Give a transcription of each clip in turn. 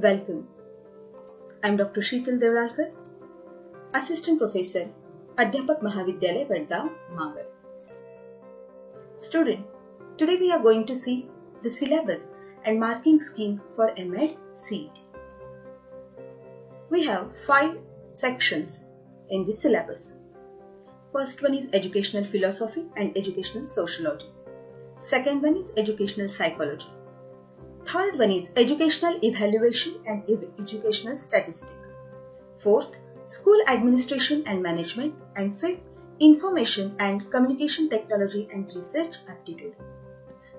Welcome. I'm Dr. Sheetal Devlalkar, Assistant Professor, Adhyapak Mahavidyalay, Vadgaon, Mangad. Student, today we are going to see the syllabus and marking scheme for M.Ed. CET. We have 5 sections in the syllabus. First one is Educational Philosophy and Educational Sociology. Second one is Educational Psychology. Third one is Educational Evaluation and Educational Statistics. Fourth, School Administration and Management. And fifth, Information and Communication Technology and Research Aptitude.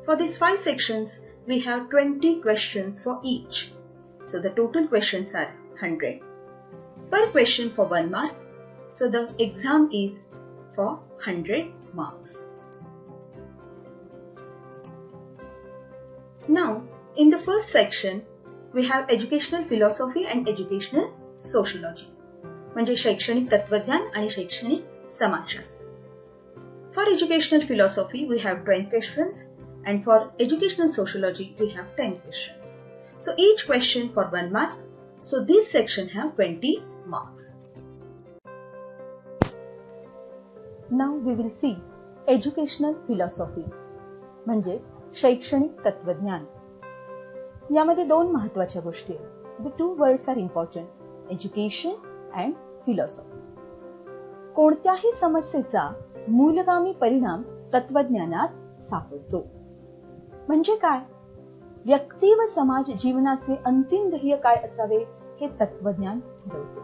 For these 5 sections, we have 20 questions for each. So the total questions are 100. Per question for 1 mark. So the exam is for 100 marks. Now, in the first section, we have Educational Philosophy and Educational Sociology. म्हणजे शैक्षणिक तत्वज्ञान आणि शैक्षणिक समाजशास्त्र. For Educational Philosophy, we have 20 questions and for Educational Sociology, we have 10 questions. So each question for 1 mark. So this section have 20 marks. Now we will see Educational Philosophy म्हणजे शैक्षणिक तत्वज्ञान. यामध्ये 2 महत्त्वाच्या गोष्टी आहेत. The 2 words are important, education and philosophy. कोणत्याही समस्येचा मूलगामी परिणाम तत्वज्ञानात सापडतो. म्हणजे काय? व्यक्ती व समाज जीवनाचे अंतिम ध्येय काय असावे हे तत्वज्ञान ठरवते.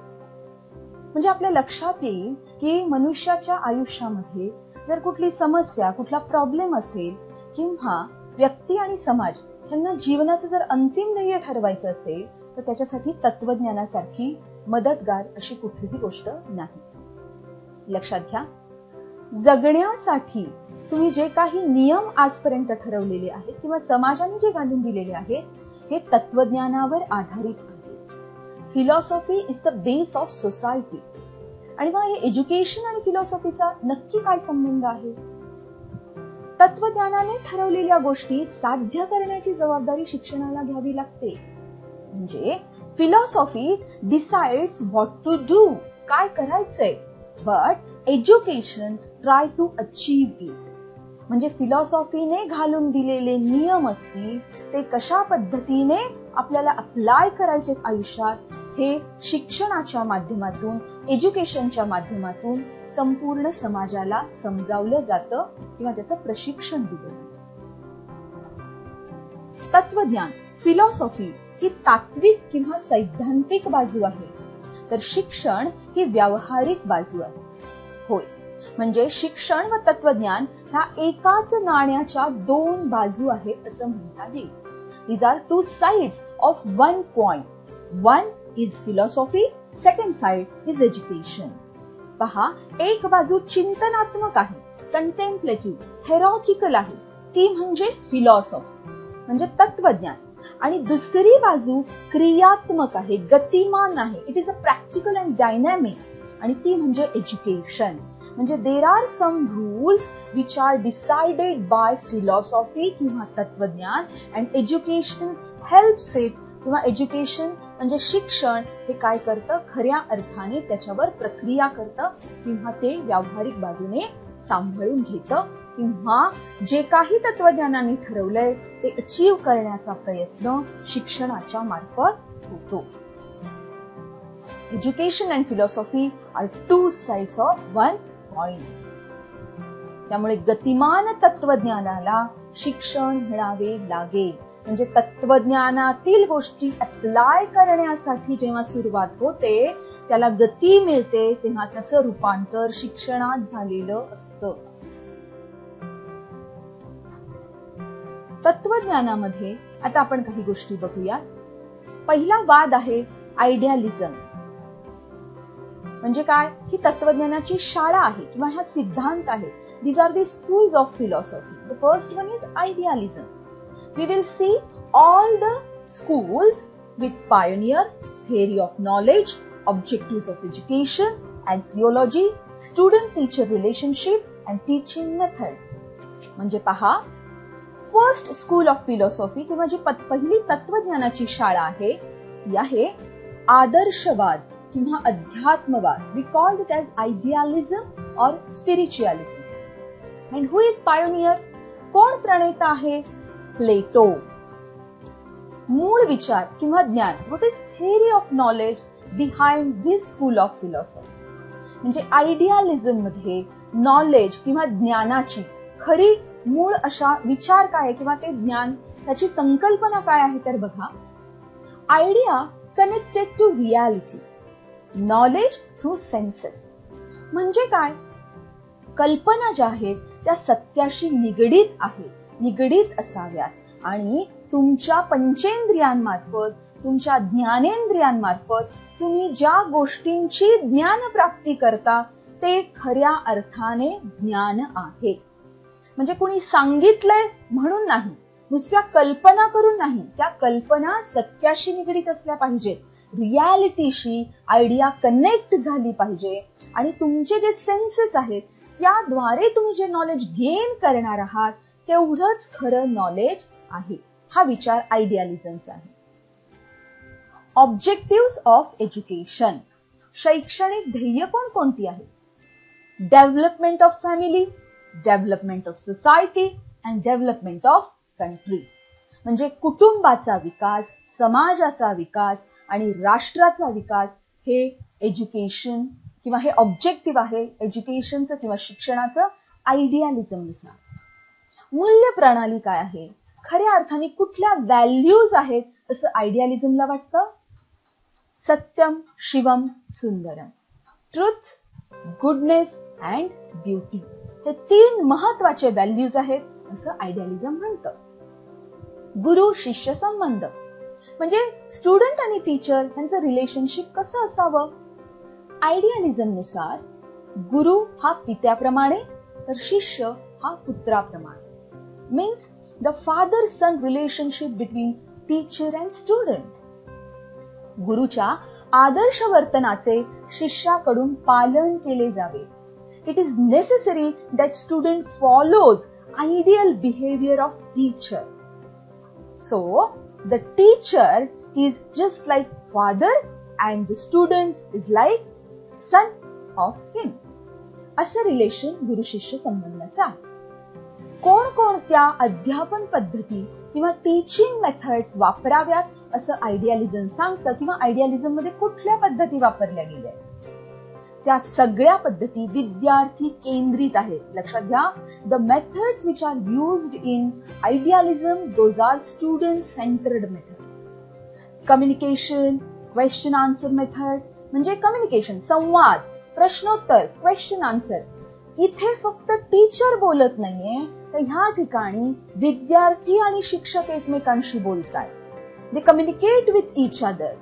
म्हणजे आपल्या लक्षात येईल की मनुष्याच्या आयुष्यामध्ये जर कुठली समस्या, कुठला प्रॉब्लेम असेल किंवा व्यक्ती आणि समाज यांना जीवनाचं जर अंतिम ध्येय ठरवायचं असेल तर त्याच्यासाठी तत्वज्ञानासारखी मदतगार अशी कुठलीही गोष्ट नाही. लक्षात घ्या, जगण्यासाठी तुम्ही जे काही नियम आजपर्यंत ठरवलेले आहेत किंवा समाजाने जे घालून दिलेले आहेत हे तत्वज्ञानावर आधारित आहे. Philosophy is the base of society. आणि मग हे एज्युकेशन आणि फिलॉसॉफीचा नक्की काय संबंध आहे? तत्वज्ञानाने ठरवलेल्या गोष्टी साध्य करण्याची जबाबदारी शिक्षणाला घ्यावी लागते. म्हणजे philosophy decides what to do, काय करायचंय, but education try to achieve it. म्हणजे फिलॉसॉफीने घालून दिलेले नियम असतील ते कशा पद्धतीने आपल्याला अप्लाय करायचे आयुष्यात हे शिक्षणाच्या माध्यमातून, एज्युकेशनच्या माध्यमातून संपूर्ण समाजाला समजावलं जातं किंवा त्याचं प्रशिक्षण दिलं जातं. तत्वज्ञान, फिलॉसॉफी ही तात्विक किंवा सैद्धांतिक बाजू आहे, तर शिक्षण ही व्यावहारिक बाजू आहे. होय, म्हणजे शिक्षण व तत्वज्ञान ह्या एकाच नाण्याच्या 2 बाजू आहेत असं म्हणता येईल. These are 2 sides of one coin. One is philosophy, second side is education. पहा, एक बाजू चिंतनात्मक आहे, कंटेम्प्लेटिव्ह, थेरॉटिकल आहे, ती म्हणजे फिलॉसॉफी म्हणजे तत्वज्ञान. आणि दुसरी बाजू क्रियात्मक आहे, गतिमान आहे, it is a practical and dynamic, आणि ती म्हणजे एज्युकेशन. म्हणजे there are some rules which are decided by philosophy किंवा तत्वज्ञान अँड एज्युकेशन हेल्प्स इट. किंवा एज्युकेशन म्हणजे शिक्षण हे काय करतं, खऱ्या अर्थाने त्याच्यावर प्रक्रिया करतं किंवा ते व्यावहारिक बाजूने सांभाळून घेतं किंवा जे काही तत्वज्ञानाने ठरवलंय ते अचीव करण्याचा प्रयत्न शिक्षणाच्या मार्फत होतो. Education and philosophy are 2 sides of one coin. त्यामुळे गतिमान तत्वज्ञानाला शिक्षण म्हणावे लागेल. म्हणजे तत्वज्ञानातील गोष्टी अप्लाय करण्यासाठी जेव्हा सुरुवात होते त्याला गती मिळते तेव्हा त्याचं रूपांतर शिक्षणात झालेलं असतं. तत्वज्ञानामध्ये आता आपण काही गोष्टी बघूया. पहिला वाद आहे आयडियालिझम. म्हणजे काय? ही तत्वज्ञानाची शाळा आहे किंवा हा सिद्धांत आहे. These are the schools of philosophy. The first one is idealism. We will see all the schools with pioneer, theory of knowledge, objectives of education, axiology, student-teacher relationship and teaching methods. म्हणजे पहा, first school of philosophy किंवा जी पहिली तत्वज्ञानाची शाळा आहे ती आहे आदर्शवाद किंवा अध्यात्मवाद. We called it as idealism और spiritualism. And who is pioneer? कोण प्रणेता आहे? प्लेटो. मूळ विचार किंवा ज्ञान, what is theory of knowledge behind this school of philosophy. म्हणजे आयडियालिझम मध्ये नॉलेज किंवा ज्ञानाची खरी मूळ अशा विचार काय किंवा ते ज्ञान, त्याची संकल्पना काय आहे तर बघा, idea connected to reality, knowledge through senses. म्हणजे काय? कल्पना ज्या आहेत त्या सत्याशी निगडीत आहेत, निगडीत असाव्यात आणि तुमच्या पंचेंद्रियांमार्फत, तुमच्या ज्ञानेंद्रियांमार्फत तुम्ही ज्या गोष्टींची ज्ञान प्राप्ती करता ते खऱ्या अर्थाने ज्ञान आहे. म्हणजे कुणी सांगितलंय म्हणून नाही, नुसत्या कल्पना करून नाही, त्या कल्पना सत्याशी निगडीत असल्या पाहिजेत, रियालिटीशी आयडिया कनेक्ट झाली पाहिजे आणि तुमचे जे सेन्सेस आहेत त्याद्वारे तुम्ही जे नॉलेज गेन करणार आहात तेवढंच खरं नॉलेज आहे. हा विचार आयडियालिझमचा आहे. ऑब्जेक्टिव्ह ऑफ एज्युकेशन, शैक्षणिक ध्येय कोणकोणती आहेत? Development of family, development of society and development of country. म्हणजे कुटुंबाचा विकास, समाजाचा विकास आणि राष्ट्राचा विकास हे एज्युकेशन किंवा हे ऑब्जेक्टिव्ह आहे एज्युकेशनचं किंवा शिक्षणाचं आयडियालिझमनुसार. मूल्य प्रणाली काय आहे? खऱ्या अर्थाने कुठल्या व्हॅल्यूज आहेत असं आयडियालिझमला वाटतं? Satyam, Shivam, Sundaram, truth, goodness and beauty, हे 3 महत्वाचे व्हॅल्यूज आहेत असं आयडियालिझम म्हणतं. गुरु शिष्य संबंध, म्हणजे स्टुडंट आणि टीचर यांचं रिलेशनशिप कसं असावं? आयडियालिझम नुसार गुरु हा पित्याप्रमाणे तर शिष्य हा पुत्राप्रमाणे. Means the father son relationship between teacher and student. गुरुच्या आदर्श वर्तनाचे शिष्याकडून पालन केले जावे. It is necessary that student follows ideal behaviour of teacher. So the teacher is just like father and the student is like son of him. असं relation गुरु शिष्य संबंधाचं आहे. कोणकोणत्या अध्यापन पद्धती किंवा टीचिंग मेथड्स वापराव्यात असं आयडियालिझम सांगतं किंवा आयडियालिझम मध्ये कुठल्या पद्धती वापरल्या गेल्या त्या सगळ्या पद्धती विद्यार्थी केंद्रित आहेत. लक्षात घ्या, the methods which are used in idealism those are student centred method. Communication, question answer method, म्हणजे कम्युनिकेशन, संवाद, प्रश्नोत्तर, क्वेश्चन आन्सर. इथे फक्त टीचर बोलत नाहीये, तर ह्या ठिकाणी विद्यार्थी आणि शिक्षक एकमेकांशी बोलतात. दे communicate with each other.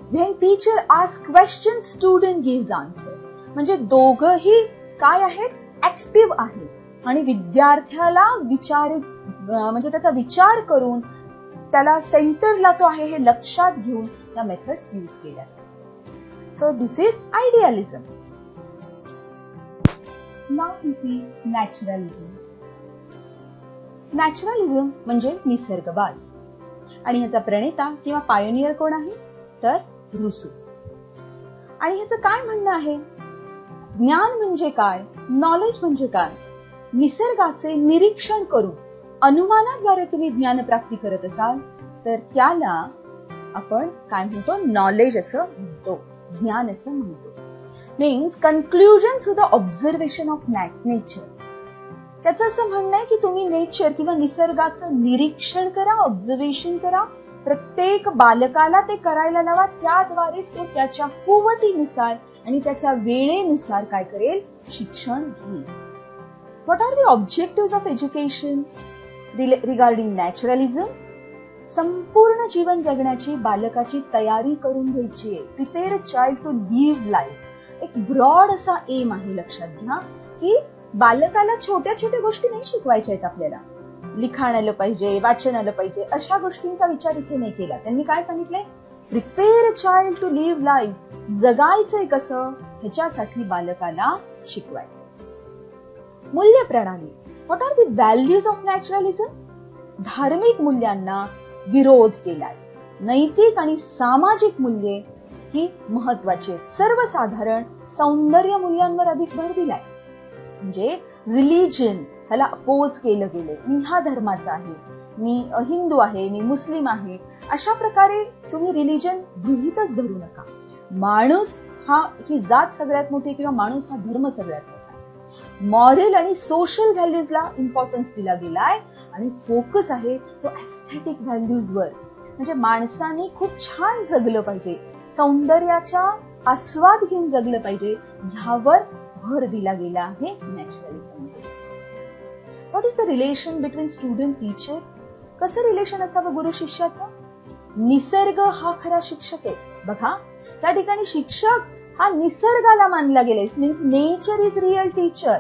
When teacher ask question, student gives answer. म्हणजे दोघंही काय आहेत? ऍक्टिव्ह आहेत आणि विद्यार्थ्याला म्हणजे त्याचा विचार करून त्याला सेंटरला तो आहे हे लक्षात घेऊन या मेथड्स यूज केल्या. So this is idealism. Now we see naturalism. Naturalism म्हणजे निसर्गवाद आणि ह्याचा प्रणेता किंवा पायोनियर कोण आहे तर रुसो. आणि ह्याचं काय म्हणणं आहे? ज्ञान म्हणजे काय, नॉलेज म्हणजे काय? निसर्गाचे निरीक्षण करून अनुमानाद्वारे तुम्ही ज्ञान प्राप्ती करत असाल तर त्याला आपण काय म्हणतो? नॉलेज असं म्हणतो, ज्ञान असं म्हणतो. Means conclusion through the observation of nature. त्याचं असं म्हणणं आहे की तुम्ही नेचर किंवा निसर्गाचं निरीक्षण करा, ऑब्झर्वेशन करा. प्रत्येक बालकाला ते करायला लावा, त्याद्वारेच तो त्याच्या कुवतीनुसार आणि त्याच्या वेळेनुसार काय करेल? शिक्षण घेईल. What are the objective of education regarding naturalism? संपूर्ण जीवन जगण्याची बालकाची तयारी करून घ्यायची आहे. Prepare a child to live life. एक ब्रॉड असा एम आहे. लक्षात घ्या की बालकाला छोट्या छोट्या गोष्टी नाही शिकवायच्या आहेत आपल्याला. लिखाण आलं पाहिजे, वाचन आलं पाहिजे, अशा गोष्टींचा विचार इथे नाही केला. त्यांनी काय सांगितलंय? Prepare a child to live life. जगायचंय कसं ह्याच्यासाठी बालकाला शिकवायचं. मूल्य प्रणाली. What are the values of naturalism? धार्मिक मूल्यांना विरोध केलाय. नैतिक आणि सामाजिक मूल्ये ही महत्वाची आहेत. सर्वसाधारण सौंदर्य मूल्यांवर अधिक भर दिलाय. म्हणजे रिलिजन ह्याला अपोज केलं गेलं. मी हा धर्माचा आहे, मी हिंदू आहे, मी मुस्लिम आहे, अशा प्रकारे तुम्ही रिलिजन गृहीतच धरू नका. माणूस ही जात सगळ्यात मोठी किंवा माणूस हा धर्म सगळ्यात मोठा. मॉरल आणि सोशल व्हॅल्यूजला इम्पॉर्टन्स दिला गेलाय आणि फोकस आहे तो एस्थेटिक व्हॅल्यूजवर. म्हणजे माणसाने खूप छान जगलं पाहिजे, सौंदर्याचा आस्वाद घेऊन जगलं पाहिजे, ह्यावर भर दिला गेला आहे नॅचरलिझममध्ये. What is the relation between student teacher? कसं रिलेशन असावं गुरु शिष्याचं? निसर्ग हा खरा शिक्षक आहे. बघा, त्या ठिकाणी शिक्षक हा निसर्गाला मानला गेलाय. Means nature is real teacher.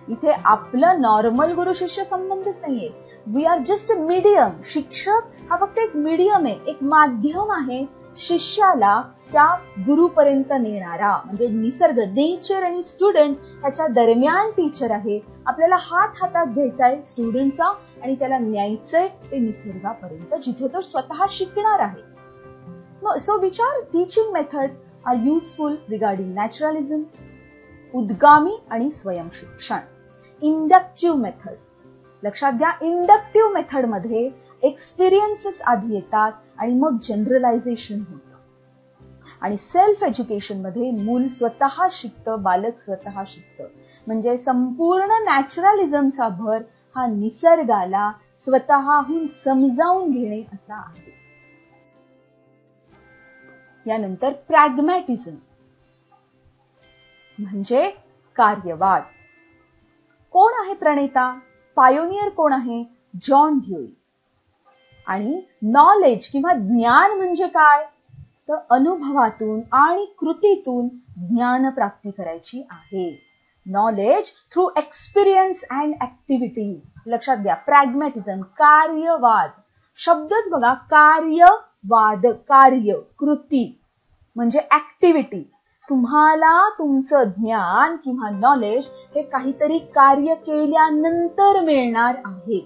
इथे आपलं नॉर्मल गुरु शिष्य संबंधच नाहीये. We are just a medium. शिक्षक हा फक्त एक मीडियम आहे, एक माध्यम आहे शिष्याला त्या गुरुपर्यंत नेणारा. म्हणजे निसर्ग, नेचर आणि स्टुडंट ह्याच्या दरम्यान टीचर आहे. आपल्याला हात हातात घ्यायचाय स्टुडंटचा आणि त्याला न्यायचंय ते निसर्गापर्यंत, जिथे तो स्वतः शिकणार आहे. So which are teaching methods are useful regarding naturalism? उद्गामी आणि स्वयंशिक्षण. Inductive method. लक्षात घ्या, इंडक्टिव्ह मेथड मध्ये एक्सपिरियन्सेस आधी येतात आणि मग जनरलायझेशन होतं. आणि सेल्फ एज्युकेशन मध्ये मूल स्वतः शिकतं, बालक स्वतः शिकतं. म्हणजे संपूर्ण नॅचरलिझमचा भर हा निसर्गाला स्वतःहून समजावून घेणे असा आहे. यानंतर प्रॅग्मॅटिझम म्हणजे कार्यवाद. कोण आहे प्रणेता? पायोनियर कोण आहे? John dewy. आणि नॉलेज किंवा ज्ञान म्हणजे काय? तर अनुभवातून आणि कृतीतून ज्ञान प्राप्ती करायची आहे. Knowledge through experience and activity. लक्षात घ्या, प्रॅग्मॅटिझम कार्यवाद. शब्दच बघा, कार्यवाद, कार्य, कृती म्हणजे ऍक्टिव्हिटी. तुम्हाला तुमचं ज्ञान किंवा नॉलेज हे काहीतरी कार्य केल्यानंतर मिळणार आहे.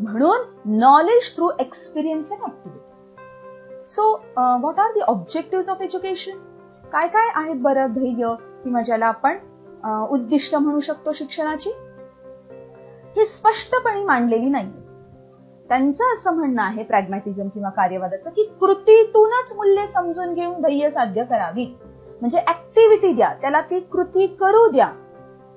म्हणून knowledge through experience and activity. So what are the objective of education? काय काय आहेत बरं ध्येय किंवा ज्याला आपण उद्दिष्ट म्हणू शकतो शिक्षणाची? ही स्पष्टपणे मांडलेली नाही. त्यांचं असं म्हणणं आहे प्रॅग्मॅटिझम किंवा कार्यवादाचं की कृतीतूनच मूल्य समजून घेऊन ध्येय साध्य करावी. म्हणजे ऍक्टिव्हिटी द्या, त्याला ती कृती करू द्या.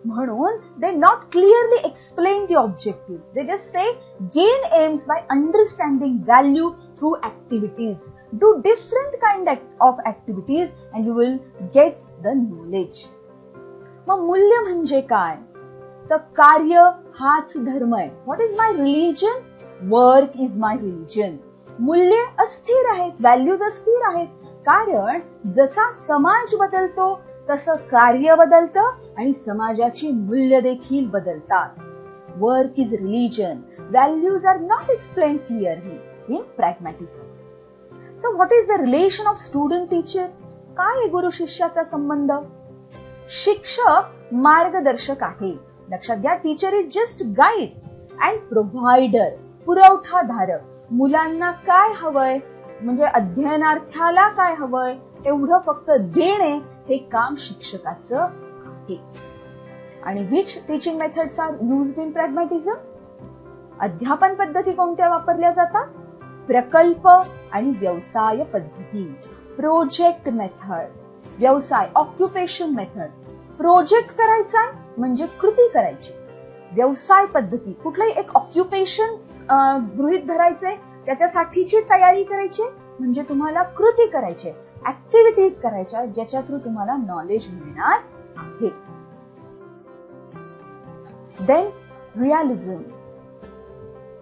म्हणून they not clearly explain the objective. They just say gain aims by understanding value through activities. Do different kind of activities and you will get the knowledge. मग मूल्य म्हणजे काय? तर कार्य हाच धर्म आहे. What is my religion? Work is my religion. मूल्य अस्थिर आहेत, व्हॅल्यूज अस्थिर आहेत. कारण जसा समाज बदलतो तसं कार्य बदलतं आणि समाजाची मूल्य देखील बदलतात. Work is religion. Values are not explain clearly in pragmatism. So what is the relation of student teacher? काय आहे गुरु शिष्याचा संबंध? शिक्षक मार्गदर्शक आहे. लक्षात घ्या, teacher is just guide and provider, पुरवठाधारक. मुलांना काय हवंय म्हणजे अध्ययनार्थ्याला काय हवंय तेवढं फक्त देणे हे काम शिक्षकाचं आहे. आणि which teaching methods are used in pragmatism? अध्यापन पद्धती कोणत्या वापरल्या जातात? प्रकल्प आणि व्यवसाय पद्धती. प्रोजेक्ट मेथड, व्यवसाय ऑक्युपेशन मेथड. प्रोजेक्ट करायचा म्हणजे कृती करायची. व्यवसाय पद्धती, कुठलंही एक ऑक्युपेशन गृहीत धरायचे, त्याच्यासाठीची तयारी करायची म्हणजे तुम्हाला कृती करायची, ऍक्टिव्हिटीज करायच्या ज्याच्या थ्रू तुम्हाला नॉलेज मिळणार आहे. देन रिअलिझम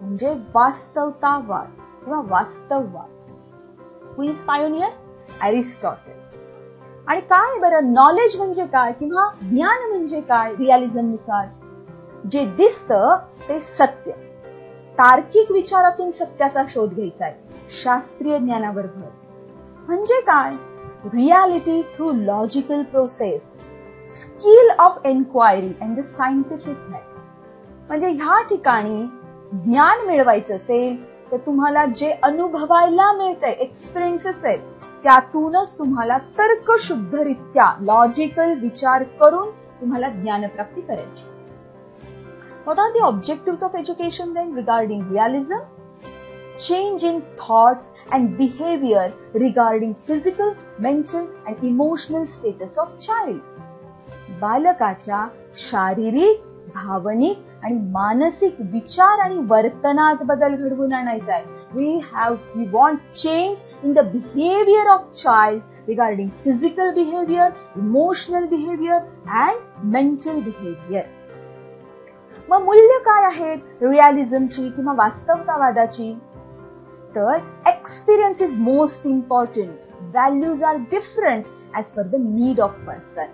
म्हणजे वास्तवतावाद किंवा वास्तववाद. Who is pioneer? अरिस्टॉटल. आणि काय बरं नॉलेज म्हणजे काय किंवा ज्ञान म्हणजे काय? रिअलिझम नुसार जे दिसतं ते सत्य. तार्किक विचारातून सत्याचा शोध घ्यायचा आहे. शास्त्रीय ज्ञानावर भर. म्हणजे काय? Reality through logical process, skill of enquiry and the scientific method. म्हणजे ह्या ठिकाणी ज्ञान मिळवायचं असेल तर तुम्हाला जे अनुभवायला मिळतंय, एक्सपिरियन्सेस आहेत, त्यातूनच तुम्हाला तर्कशुद्धरित्या लॉजिकल विचार करून तुम्हाला ज्ञानप्राप्ती करायची. What are the objectives of education then regarding realism? Change in thoughts and behavior regarding physical, mental and emotional status of child. बालकाच्या शारीरिक, भावनिक आणि मानसिक विचार आणि वर्तनात बदल घडवून आणायचा आहे. We want change in the behavior of child regarding physical behavior, emotional behavior and mental behavior. मग मूल्य काय आहेत रिअलिझमची किंवा वास्तवतावादाची? तर experience is most important. Values are different as per the need of person.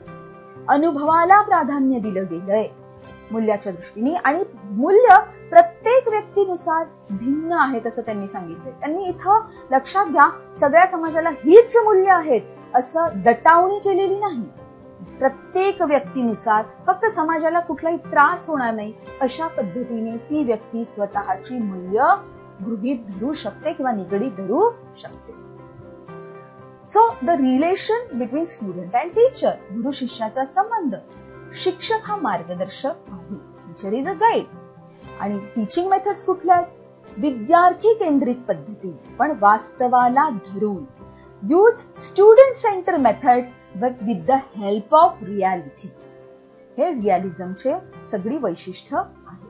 अनुभवाला प्राधान्य दिलं गेलंय मूल्याच्या दृष्टीने, आणि मूल्य प्रत्येक व्यक्तीनुसार भिन्न आहेत असं त्यांनी सांगितलंय. त्यांनी इथं लक्षात घ्या, सगळ्या समाजाला हीच मूल्य आहेत असं दटावणी केलेली नाही. प्रत्येक व्यक्तीनुसार फक्त समाजाला कुठलाही त्रास होणार नाही अशा पद्धतीने ती व्यक्ती स्वतःची मूल्य गृहीत धरू शकते किंवा निगडीत धरू शकते. So the relation between student and teacher, गुरु शिष्याचा संबंध. शिक्षक हा मार्गदर्शक आहे, टीचर इज अ गाईड. आणि टीचिंग मेथड्स कुठल्या आहेत? विद्यार्थी केंद्रित पद्धती पण वास्तवाला धरून. Use student centre methods but with the help of reality. हे रिअलिझमचे सगळी वैशिष्ट्य आहे.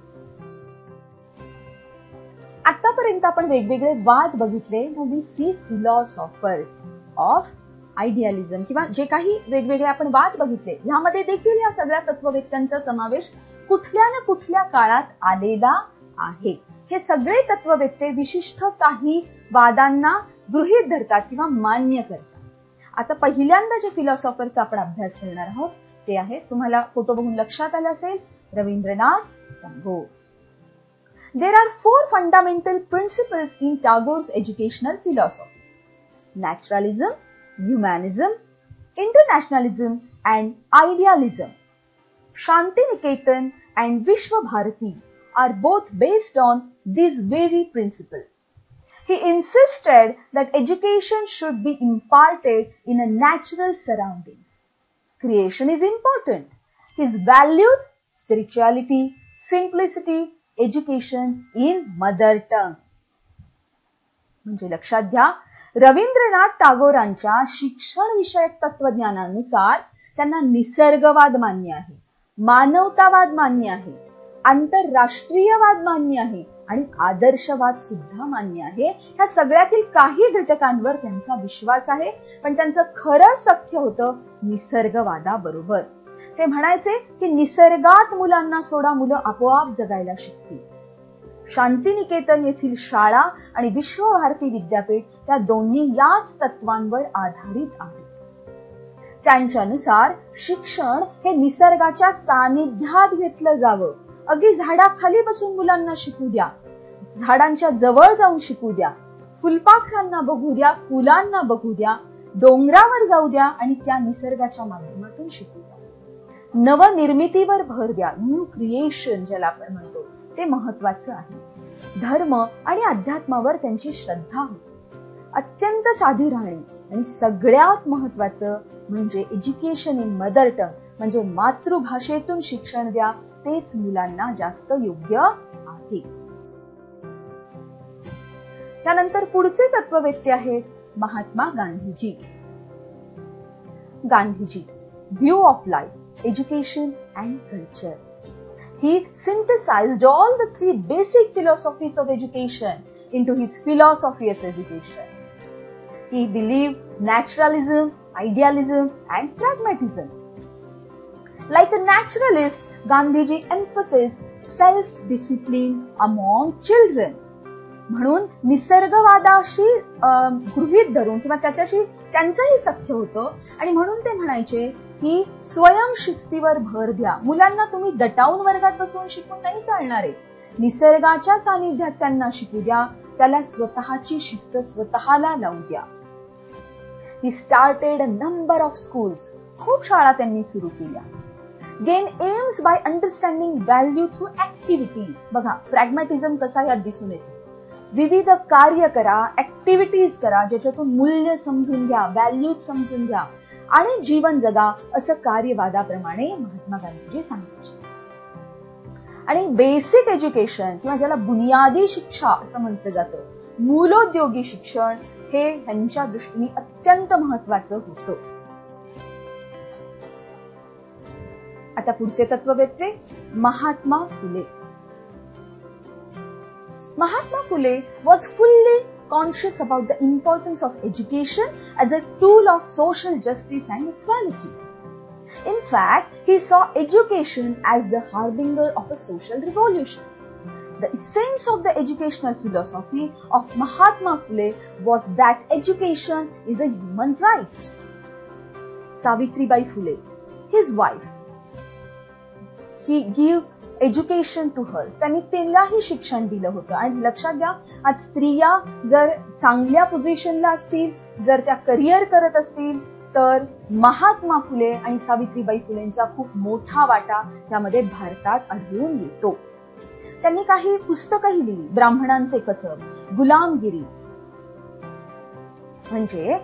आतापर्यंत आपण वेगवेगळे वाद बघितले. वी सी फिलॉसॉफर्स ऑफ आयडियालिझम, किंवा जे काही वेगवेगळे आपण वाद बघितले, ह्यामध्ये देखील या सगळ्या तत्ववेत्यांचा समावेश कुठल्या ना कुठल्या काळात आलेला आहे. हे सगळे तत्ववेत्ते विशिष्ट काही वादांना गृहीत धरतात किंवा मान्य करतात. आता पहिल्यांदा जे फिलॉसॉफरचा आपण अभ्यास करणार आहोत ते आहे, तुम्हाला फोटो बघून लक्षात आलं असेल, Rabindranath Tagore. There are 4 fundamental principles in Tagore's educational philosophy: naturalism, humanism, internationalism and idealism. Shantiniketan and Vishwa Bharati are both based on these very principles. He insisted that education should be imparted in a natural surroundings. Creation is important. His values, spirituality, simplicity, education in mother tongue. म्हणजे लक्षात घ्या, रवींद्रनाथ टागोरांच्या शिक्षण विषयक तत्वज्ञानानुसार त्यांना निसर्गवाद मान्य आहे, मानवतावाद मान्य आहे, आंतरराष्ट्रीयवाद मान्य आहे आणि आदर्शवाद सुद्धा मान्य आहे. ह्या सगळ्यातील काही घटकांवर त्यांचा विश्वास आहे, पण त्यांचं खरं सख्य होतं निसर्गवादाबरोबर. ते म्हणायचे की निसर्गात मुलांना सोडा, मुलं आपोआप जगायला शिकतील. शांतिनिकेतन येथील शाळा आणि विश्वभारती विद्यापीठ त्या दोन्ही याच तत्वांवर आधारित आहेत. त्यांच्यानुसार शिक्षण हे निसर्गाच्या सानिध्यात घेतलं जावं. अगदी झाडाखाली बसून मुलांना शिकू द्या, झाडांच्या जवळ जाऊन शिकू द्या, फुलपाखरांना बघू द्या, फुलांना बघू द्या, डोंगरावर जाऊ द्या आणि त्या निसर्गाच्या माध्यमातून शिकू द्या. नवनिर्मितीवर भर द्या, न्यू क्रिएशन ज्याला आपण म्हणतो ते महत्वाचं आहे. धर्म आणि अध्यात्मावर त्यांची श्रद्धा होती. अत्यंत साधी राहणी आणि सगळ्यात महत्वाचं म्हणजे एज्युकेशन इन मदर टंग, म्हणजे मातृभाषेतून शिक्षण द्या, तेच मुलांना जास्त योग्य आहे. त्यानंतर पुढचे तत्ववेत्ते आहेत Mahatma Gandhiji. Gandhiji, view of life, education and culture. He synthesized all the 3 basic philosophies of education into his philosophy of education. He believed naturalism, idealism and pragmatism. Like a naturalist, Gandhiji emphasized self-discipline among children. म्हणून निसर्गवादाशी गृहीत धरून किंवा त्याच्याशी त्यांचंही सख्य होतं आणि म्हणून ते म्हणायचे की स्वयंशिस्तीवर भर द्या. मुलांना तुम्ही दटावून वर्गात बसून शिकून नाही चालणार आहे. निसर्गाच्या सानिध्यात त्यांना शिकू द्या, त्याला स्वतःची शिस्त स्वतःला लावू द्या. He started a number of schools. खूप शाळा त्यांनी सुरू केल्या. Gain aims by understanding value through activity. बघा, प्रॅग्मॅटिझम कसा यात दिसून येतो. विविध कार्य करा, ऍक्टिव्हिटीज करा, ज्याच्यातून मूल्य समजून घ्या, व्हॅल्यूज समजून घ्या आणि जीवन जगा, असं कार्यवादाप्रमाणे महात्मा गांधीजी सांगायचे. आणि बेसिक एज्युकेशन किंवा ज्याला बुनियादी शिक्षा असं म्हटलं जातं, मूलोद्योगी शिक्षण, हे ह्यांच्या दृष्टीने अत्यंत महत्वाचं होतं. आता पुढचे तत्ववेत्ते Mahatma Phule. Mahatma Phule was fully conscious about the importance of education as a tool of social justice and equality. In fact, he saw education as the harbinger of a social revolution. The essence of the educational philosophy of Mahatma Phule was that education is a human right. Savitribai Phule, his wife, he gives education to her. त्यांनी तिलाही शिक्षण दिलं होतं. आणि लक्षात घ्या, आज स्त्रिया जर चांगल्या पोझिशनला असतील, जर त्या करिअर करत असतील, तर महात्मा फुले आणि सावित्रीबाई फुलेंचा खूप मोठा वाटा त्यामध्ये भारतात आढळून येतो. त्यांनी काही पुस्तकंही लिहिली. ब्राह्मणांचे कसब, गुलामगिरी, म्हणजे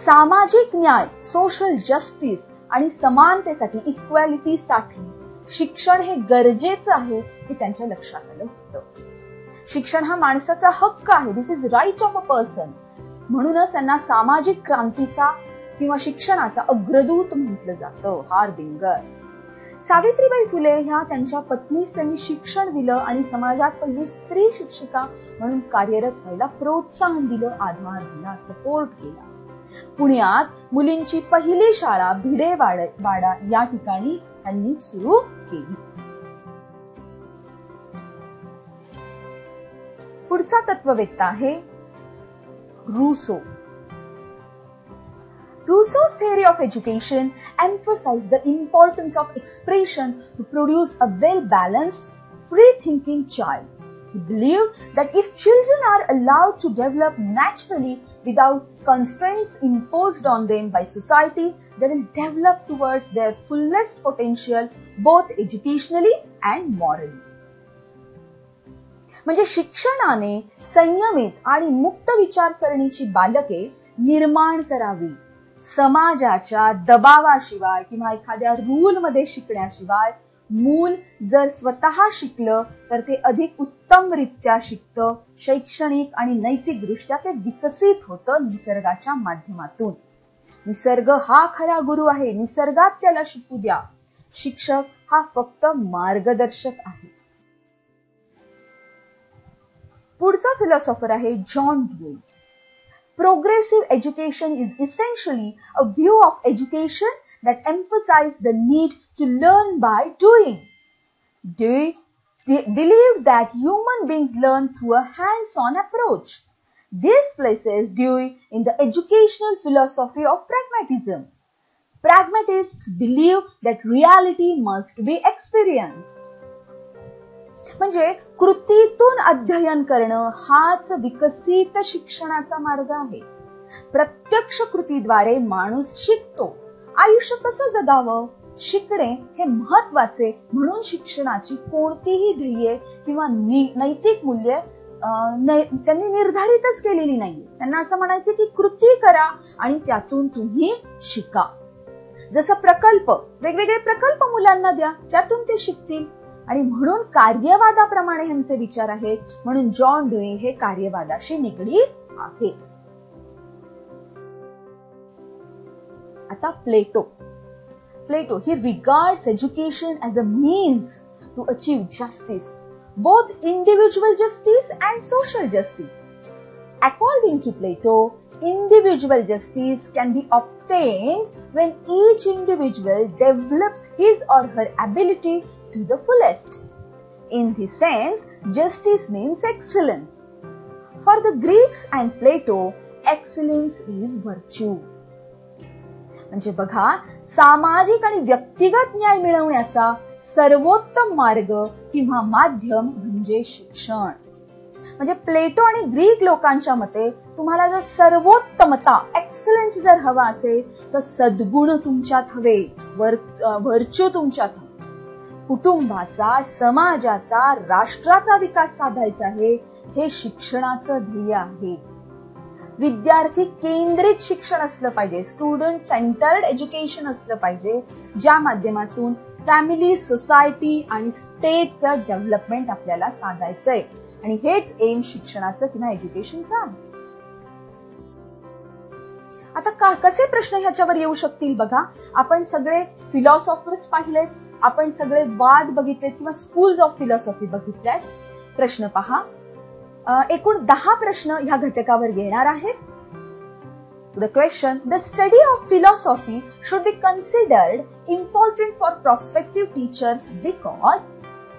सामाजिक न्याय, सोशल जस्टिस आणि समानतेसाठी, इक्वॅलिटीसाठी शिक्षण हे गरजेचं आहे हे त्यांच्या लक्षात आलं होतं. शिक्षण हा माणसाचा हक्क आहे. This is right of a person. म्हणूनच त्यांना सामाजिक क्रांतीचा किंवा शिक्षणाचा अग्रदूत म्हटलं जातं, हार्बिंगर. सावित्रीबाई फुले ह्या त्यांच्या पत्नीस त्यांनी शिक्षण दिलं आणि समाजात पहिली स्त्री शिक्षिका म्हणून कार्यरत व्हायला प्रोत्साहन दिलं, आधार दिला, सपोर्ट केला. पुण्यात मुलींची पहिली शाळा भिडेवाडा या ठिकाणी त्यांनी सुरू केली. पुढचा तत्ववेत्ता आहे Rousseau. Rousseau's theory of education emphasized the importance of expression to produce a well-balanced, free-thinking child. He believed that if children are allowed to develop naturally without constraints imposed on them by society, they will develop towards their fullest potential, both educationally and morally. म्हणजे शिक्षणाने संयमित आणि मुक्त विचारसरणीची बालके निर्माण करावी. समाजाच्या दबावाशिवाय किंवा एखाद्या रूल मध्ये शिकण्याशिवाय मूल जर स्वतः शिकलं तर ते अधिक उत्तमरित्या शिकतं. शैक्षणिक आणि नैतिक दृष्ट्या ते विकसित होतं निसर्गाच्या माध्यमातून. निसर्ग हा खरा गुरु आहे. निसर्गात त्याला शिकू द्या. शिक्षक हा फक्त मार्गदर्शक आहे. पुढचा फिलॉसॉफर आहे John dewy. Progressive education is essentially a view of education that emphasizes the need to learn by doing. Dewey believed that human beings learn through a hands-on approach. This places Dewey in the educational philosophy of pragmatism. Pragmatists believe that reality must be experienced. म्हणजे कृतीतून अध्ययन करणं हाच विकसित शिक्षणाचा मार्ग आहे. प्रत्यक्ष कृतीद्वारे माणूस शिकतो. आयुष्य कसं जगावं, शिकणे हे महत्वाचे. म्हणून शिक्षणाची कोणतीही ध्येय किंवा नैतिक मूल्य त्यांनी निर्धारितच केलेली नाहीये. त्यांना असं म्हणायचं की कृती करा आणि त्यातून तुम्ही शिका. जसं प्रकल्प, वेगवेगळे प्रकल्प मुलांना द्या, त्यातून ते शिकतील. आणि म्हणून कार्यवादाप्रमाणे ह्यांचे विचार आहेत. म्हणून जॉन ड्यूई हे कार्यवादाशी निगडीत आहे. आता प्लेटो. He regards education as a means to achieve justice, both individual justice and social justice. According to Plato, individual justice can be obtained when each individual develops his or her ability to the fullest. In this sense, justice means excellence. For the Greeks and Plato, excellence is virtue. म्हणजे बघा, सामाजिक आणि व्यक्तिगत न्याय मिळवण्याचा सर्वोत्तम मार्ग किंवा माध्यम म्हणजे शिक्षण. म्हणजे प्लेटो आणि ग्रीक लोकांच्या मते तुम्हाला जर सर्वोत्तमता, एक्सलन्स जर हवा असेल तर सद्गुण तुमच्यात हवे, व्हर्च्यू तुमच्यात हवे. कुटुंबाचा, समाजाचा, राष्ट्राचा विकास साधायचा आहे. हे शिक्षणाचं ध्येय आहे. विद्यार्थी केंद्रित शिक्षण असलं पाहिजे, स्टुडंट सेंटर्ड एज्युकेशन असलं पाहिजे, ज्या माध्यमातून फॅमिली, सोसायटी आणि स्टेटचं डेव्हलपमेंट आपल्याला साधायचंय. आणि हेच एम शिक्षणाचं किंवा एज्युकेशनचं आहे. आता कसे प्रश्न ह्याच्यावर येऊ शकतील बघा. आपण सगळे फिलॉसॉफर्स पाहिलेत, आपण सगळे वाद बघितलेत किंवा स्कूल्स ऑफ फिलॉसॉफी बघितल्यात. प्रश्न पहा, एकूण 10 प्रश्न ह्या घटकावर येणार आहेत. The question, the study of philosophy should be considered important for prospective teachers because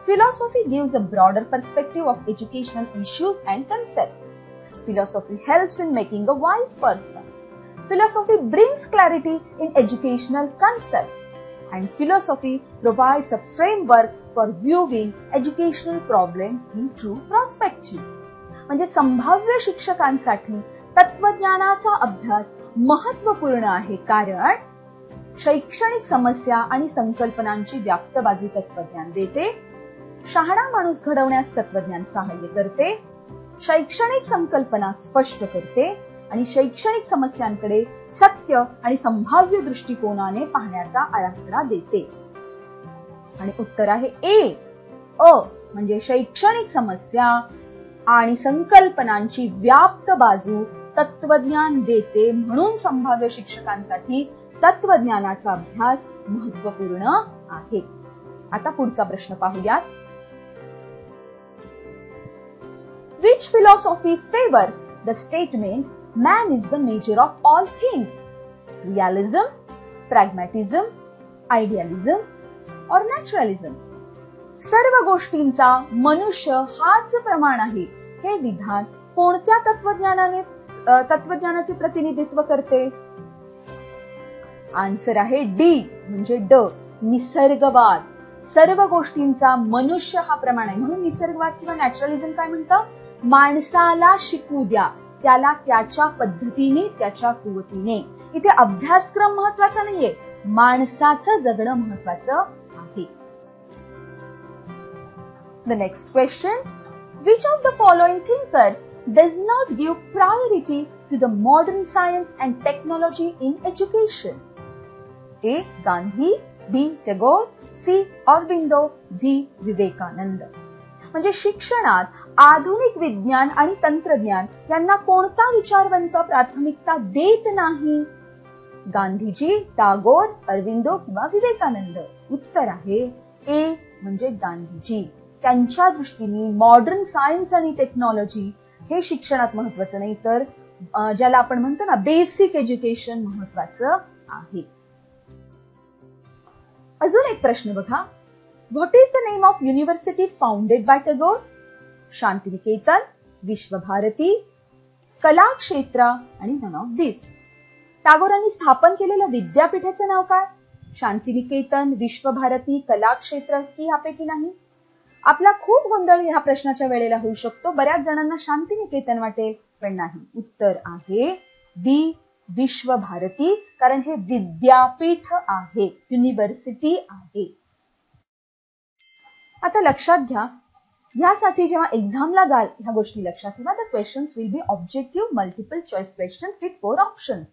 philosophy gives a broader perspective of educational issues and concepts. Philosophy helps in making a wise person. Philosophy brings clarity in educational concepts. And philosophy provides a framework for viewing educational problems in true perspective. म्हणजे संभाव्य शिक्षकांसाठी तत्वज्ञानाचा अभ्यास महत्वपूर्ण आहे, कारण शैक्षणिक समस्या आणि संकल्पनांची व्याप्त बाजू तत्वज्ञान देते. शहाणा माणूस घडवण्यास तत्वज्ञान सहाय्य करते, शैक्षणिक संकल्पना स्पष्ट करते आणि शैक्षणिक समस्यांकडे सत्य आणि संभाव्य दृष्टिकोनाने पाहण्याचा आराखडा देते. आणि उत्तर आहे ए. म्हणजे शैक्षणिक समस्या आणि संकल्पनांची व्याप्त बाजू तत्वज्ञान देते, म्हणून संभाव्य शिक्षकांसाठी तत्वज्ञानाचा अभ्यास महत्वपूर्ण आहे. आता पुढचा प्रश्न पाहूयात. Which philosophy favors the statement man is the nature of all things? Realism, pragmatism, idealism or naturalism? सर्व गोष्टींचा मनुष्य हाच प्रमाण आहे हे विधान कोणत्या तत्वज्ञानाचे प्रतिनिधित्व करते? आन्सर आहे डी, म्हणजे ड, निसर्गवाद. सर्व गोष्टींचा मनुष्य हा प्रमाण आहे, म्हणून निसर्गवाद किंवा नॅचरलिझम काय म्हणतं? माणसाला शिकू द्या, त्याला त्याच्या पद्धतीने, त्याच्या कुवतीने. इथे अभ्यासक्रम महत्वाचा नाहीये, माणसाचं जगणं महत्वाचं आहे. The next question, which of the following thinkers does not give priority to the modern science and technology in education? A. Gandhi, B. Tagore, C. Aurobindo, D. Vivekananda. म्हणजे शिक्षणात आधुनिक विज्ञान आणि तंत्रज्ञान यांना कोणता विचारवंत प्राथमिकता देत नाही? गांधीजी, टागोर, अरविंदो किंवा विवेकानंद? उत्तर आहे ए, म्हणजे गांधीजी. त्यांच्या दृष्टीने मॉडर्न सायन्स आणि टेक्नॉलॉजी हे शिक्षणात महत्वाचं नाही, तर ज्याला आपण म्हणतो ना बेसिक एज्युकेशन महत्वाचं आहे. अजून एक प्रश्न बघा. What is the name of university founded by Tagore? Shantiniketan, Visva-Bharati, Kalakshetra आणि नन ऑफ दिस. टागोरांनी स्थापन केलेल्या विद्यापीठाचं नाव काय? शांतिनिकेतन, विश्वभारती, कलाक्षेत्र की यापैकी नाही? आपला खूप गोंधळ ह्या प्रश्नाच्या वेळेला होऊ शकतो. बऱ्याच जणांना शांतिनिकेतन वाटेल, पण नाही. उत्तर आहे बी, विश्वभारती, कारण हे विद्यापीठ आहे, युनिव्हर्सिटी आहे. आता लक्षात घ्या, यासाठी जेव्हा एक्झामला जाल ह्या गोष्टी लक्षात ठेवा. The questions will be objective multiple choice questions with 4 options.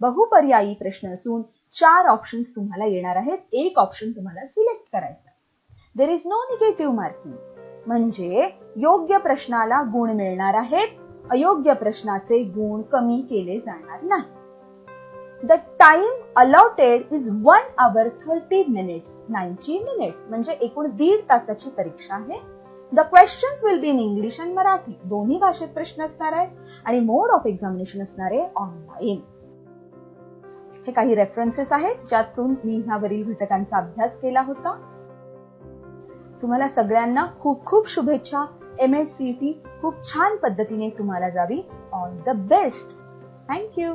बहुपर्यायी प्रश्न असून 4 ऑप्शन्स तुम्हाला येणार आहेत. एक ऑप्शन तुम्हाला सिलेक्ट करायचा. There is no negative marking, म्हणजे योग्य प्रश्नाला गुण मिळणार आहेत, अयोग्य प्रश्नाचे गुण कमी केले जाणार नाही. The time allotted is 1 hour 30 minutes, 90 minutes, म्हणजे एकूण 1.5 तासाची परीक्षा आहे. The questions will be in English and Marathi, दोन्ही भाषेत प्रश्न असणार आहे आणि मोड ऑफ एक्झामिनेशन असणार आहे ऑनलाईन. हे काही रेफरन्सेस आहेत ज्यातून मी ह्यावरील घटकांचा अभ्यास केला होता. तुम्हाला सगळ्यांना खूप खूप शुभेच्छा. MSCET खूप छान पद्धतीने तुम्हाला जावी. All the best. थँक्यू.